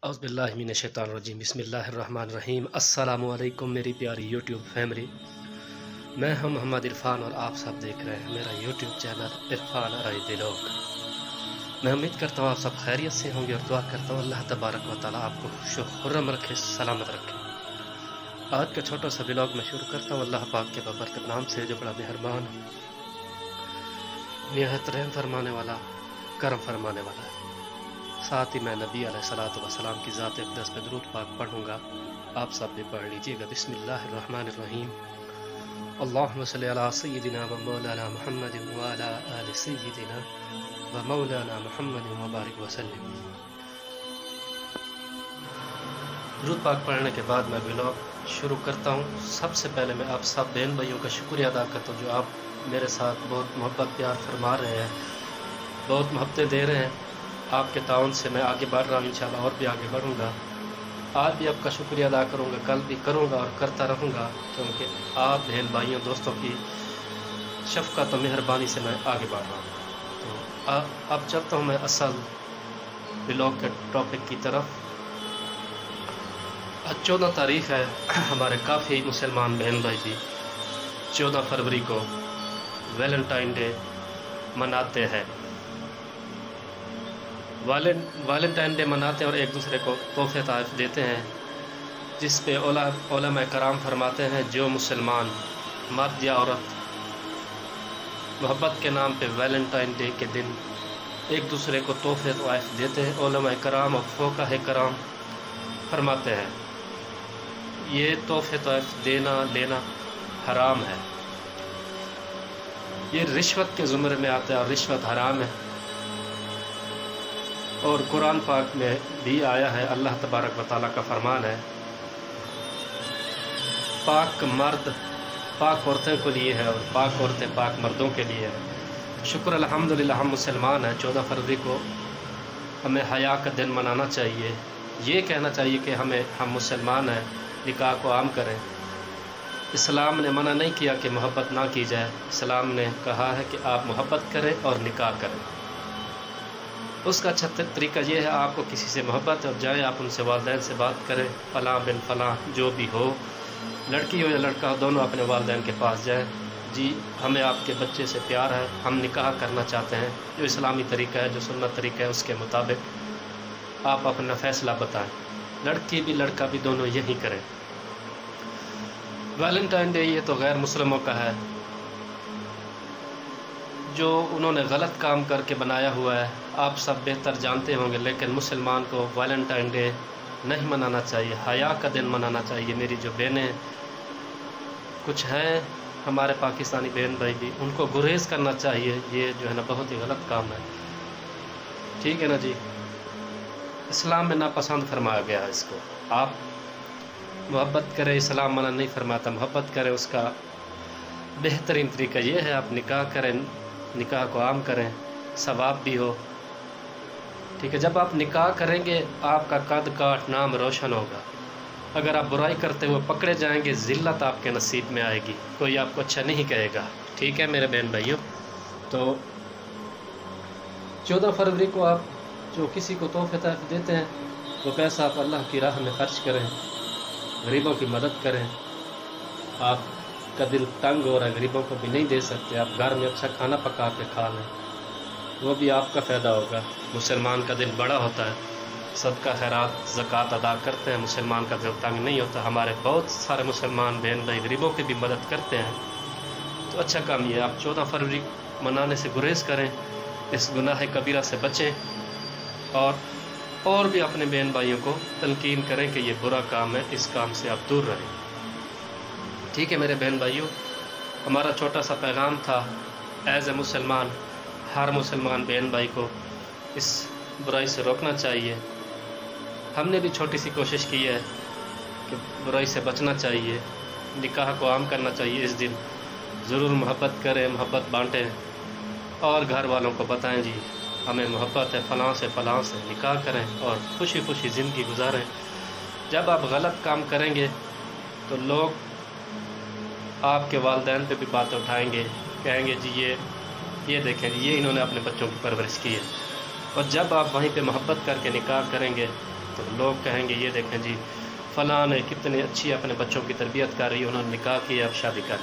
औज़ुबिल्लाहिमिनश्शैतानिर्रजीम बिस्मिल्लाहिर्रहमानिर्रहीम। अस्सलामु अलैकुम मेरी प्यारी यूट्यूब फैमिली। मैं हम मोहम्मद इरफान और आप सब देख रहे हैं मेरा यूट्यूब चैनल इरफान राय व्लॉग। मैं उम्मीद करता हूँ आप सब खैरियत से होंगे और दुआ करता हूँ अल्लाह तबारक व तआला आपको खुश व खुर्रम रखे, सलामत रखे। आज का छोटा सा व्लॉग मैं शुरू करता हूँ अल्लाह पाक के बबरकत नाम से, जो बड़ा मेहरबान, निहायत रहम फरमाने वाला, करम फरमाने वाला है। साथ ही मैं नबी अलैहिस्सलातु वस्सलाम की ज़ात अक़दस पे दुरूद पाक पढ़ूँगा, आप सब भी पढ़ लीजिएगा। बिस्मिल्लाहिर्रहमानिर्रहीम। अल्लाहुम्मा सल्लि अला सय्यिदिना व मौलाना मुहम्मदिन व अला आलि सय्यिदिना व मौलाना मुहम्मदिन व बारिक व सल्लिम। दुरूद पाक पढ़ने के बाद मैं व्लॉग शुरू करता हूँ। सबसे पहले मैं आप सब बहन भाइयों का शुक्रिया अदा करता हूँ जो आप मेरे साथ बहुत मोहब्बत प्यार फरमा रहे हैं, बहुत मोहब्बतें दे रहे हैं। आपके ताउन से मैं आगे बढ़ रहा हूँ, इंशाल्लाह और भी आगे बढ़ूँगा। आज भी आपका शुक्रिया अदा करूँगा, कल भी करूँगा और करता रहूँगा, क्योंकि आप बहन भाइयों दोस्तों की शफ़क़त और मेहरबानी से मैं आगे बढ़ रहा हूँ। तो अब चलता हूँ मैं असल व्लॉग के टॉपिक की तरफ। आज 14 तारीख़ है। हमारे काफ़ी मुसलमान बहन भाई भी 14 फरवरी को वैलेंटाइन डे मनाते हैं। वैलेंटाइन डे मनाते हैं और एक दूसरे को तोहफे तोहफ़े देते हैं, जिस पे उलमा कराम फरमाते हैं जो मुसलमान मर्द या औरत मोहब्बत के नाम पे वैलेंटाइन डे के दिन एक दूसरे को तोहफे तोहफ़े देते हैं, उलमा कराम और फ़ुक़हा कराम फरमाते हैं ये तोहफे तोहफ़े देना लेना हराम है। ये रिश्वत के ज़ुमरे में आता है और रिश्वत हराम है। और कुरान पाक में भी आया है, अल्लाह तबारक व तआला का फरमान है, पाक मर्द पाक औरतों के लिए है और पाक औरतें पाक मर्दों के लिए है। शुक्र अल्हम्दुलिल्लाह हम मुसलमान हैं। 14 फरवरी को हमें हया का दिन मनाना चाहिए। ये कहना चाहिए कि हम मुसलमान हैं, निकाह को आम करें। इस्लाम ने मना नहीं किया कि मोहब्बत ना की जाए। इस्लाम ने कहा है कि आप मोहब्बत करें और निकाह करें। उसका अच्छा तरीका यह है, आपको किसी से मोहब्बत और जाए आप उनसे वालिदैन से बात करें, फ़लाँ बिन फ़लाँ जो भी हो, लड़की हो या लड़का हो, दोनों अपने वालिदैन के पास जाएं। जी हमें आपके बच्चे से प्यार है, हम निकाह करना चाहते हैं। जो इस्लामी तरीका है, जो सुन्नत तरीका है, उसके मुताबिक आप अपना फ़ैसला बताएं। लड़की भी लड़का भी दोनों यही करें। वैलेंटाइन डे ये तो गैर मुस्लिमों का है, जो उन्होंने गलत काम करके बनाया हुआ है। आप सब बेहतर जानते होंगे, लेकिन मुसलमान को वैलेंटाइन डे नहीं मनाना चाहिए, हया का दिन मनाना चाहिए। मेरी जो बहनें कुछ हैं, हमारे पाकिस्तानी बहन भाई भी, उनको गुरेज करना चाहिए। ये जो है ना बहुत ही गलत काम है, ठीक है ना जी। इस्लाम में नापसंद फरमाया गया है इसको। आप मोहब्बत करें, इस्लाम मना नहीं फरमाता, मोहब्बत करें। उसका बेहतरीन तरीका ये है, आप निकाह करें, निकाह को आम करें, सवाब भी हो, ठीक है। जब आप निकाह करेंगे आपका कद काठ नाम रोशन होगा। अगर आप बुराई करते हुए पकड़े जाएंगे, ज़िल्लत आपके नसीब में आएगी, कोई आपको अच्छा नहीं कहेगा, ठीक है मेरे बहन भाइयों। तो 14 फरवरी को आप जो किसी को तोहफे तोहफ़े देते हैं, वो पैसा आप अल्लाह की राह में ख़र्च करें, गरीबों की मदद करें। आपका दिल तंग हो रहा है, गरीबों को भी नहीं दे सकते, आप घर में अच्छा खाना पका के खा लें, वो भी आपका फ़ायदा होगा। मुसलमान का दिल बड़ा होता है, सदका खैरात ज़कात अदा करते हैं, मुसलमान का दिल तंग नहीं होता। हमारे बहुत सारे मुसलमान बहन भाई गरीबों की भी मदद करते हैं, तो अच्छा काम ये। आप 14 फरवरी मनाने से गुरेज करें, इस गुनाह कबीरा से बचें और भी अपने बहन भाइयों को तलकीन करें कि ये बुरा काम है, इस काम से आप दूर रहें, ठीक है मेरे बहन भाइयों। हमारा छोटा सा पैगाम था, एज़ ए मुसलमान हर मुसलमान बहन भाई को इस बुराई से रोकना चाहिए। हमने भी छोटी सी कोशिश की है कि बुराई से बचना चाहिए, निकाह को आम करना चाहिए। इस दिन ज़रूर मोहब्बत करें, मोहब्बत बांटें और घर वालों को बताएं जी हमें मोहब्बत है, फ़लाँ से निकाह करें और खुशी खुशी ज़िंदगी गुजारें। जब आप गलत काम करेंगे तो लोग आपके वालिदैन पे भी बात उठाएंगे, कहेंगे जी ये देखें ये इन्होंने अपने बच्चों की परवरिश की है। और जब आप वहीं पे मोहब्बत करके निकाह करेंगे تو لوگ کہیں گے یہ دیکھیں جی فلاں نے کتنے اچھی اپنے بچوں کی تربیت کر رہی ہے، انہوں نے نکاح کیا اب شادی کر.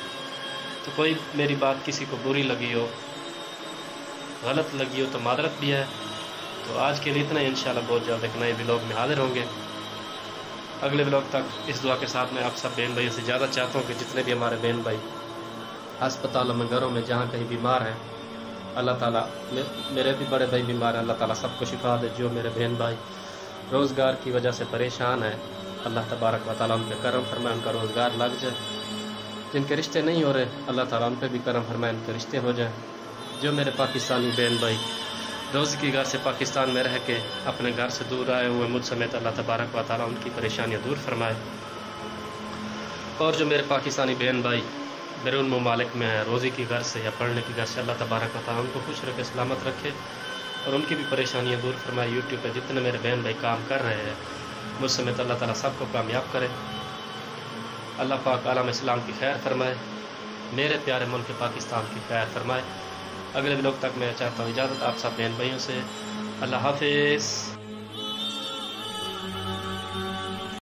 تو کوئی میری بات کسی کو بری لگی ہو، غلط لگی ہو تو معذرت بھی ہے. تو آج کے لیے اتنا ہی، انشاءاللہ بہت جلد ایک نئے ولاگ میں حاضر ہوں گے. اگلے ولاگ تک اس دعا کے ساتھ میں آپ سب بہن بھائیوں سے زیادہ چاہتا ہوں کہ جتنے بھی ہمارے بہن بھائی ہسپتالوں میں، گھروں میں، جہاں کہیں بیمار ہیں، اللہ تعالیٰ، میرے بھی بڑے بھائی بیمار ہیں، اللہ تعالیٰ سب کو شفا دے. جو میرے بہن بھائی روزگار کی وجہ سے پریشان ہیں، اللہ تبارک و تعالیٰ ان پہ کرم فرمائے، ان کا روزگار لگ جائے. جن کے رشتے نہیں ہو رہے، اللہ تعالیٰ ان پہ بھی کرم فرمائے، ان کے رشتے ہو جائیں. جو میرے پاکستانی بہن بھائی روزی کی گھر سے پاکستان میں رہ کے اپنے گھر سے دور آئے ہوئے مجھ سمیت، اللہ تبارک و تعالیٰ ان کی پریشانیاں دور فرمائے. اور جو میرے پاکستانی بہن بھائی بیرون ممالک میں ہیں، روزی کی گھر سے یا پڑھنے کی گھر سے، اللہ تبارک و تعالیٰ ان کو خوش رکھے، سلامت رکھے اور ان کی بھی پریشانیاں دور فرمائے. یوٹیوب پہ جتنے میرے بہن بھائی کام کر رہے ہیں، مجھ سمیت اللہ تعالیٰ سب کو کامیاب کرے. اللہ پاک عالم اسلام کی خیر فرمائے، میرے پیارے ملک پاکستان کی خیر فرمائے. اگلے ولاگ تک میں چاہتا ہوں اجازت آپ سب بہن بھائیوں سے. اللہ حافظ.